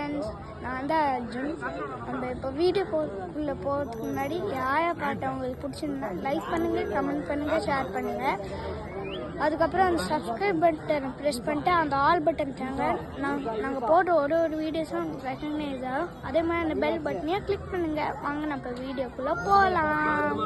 Friends, நான் தான் அர்ஜுன். நம்ம இப்போ வீடியோக்குள்ளே போகிறதுக்கு முன்னாடி யாரை பாட்டு உங்களுக்கு பிடிச்சிருந்தா லைக் பண்ணுங்கள், கமெண்ட் பண்ணுங்கள், ஷேர் பண்ணுங்கள். அதுக்கப்புறம் அந்த சப்ஸ்கிரைப் பட்டனை ப்ரெஸ் பண்ணிட்டு அந்த ஆல் பட்டன் சேனல் நாங்கள் போடுற ஒரு வீடியோஸும் ரெக்கக்னைஸ் ஆகும். அதே மாதிரி அந்த பெல் பட்டனையும் கிளிக் பண்ணுங்கள். வாங்க நம்ம வீடியோக்குள்ளே போகலாம்.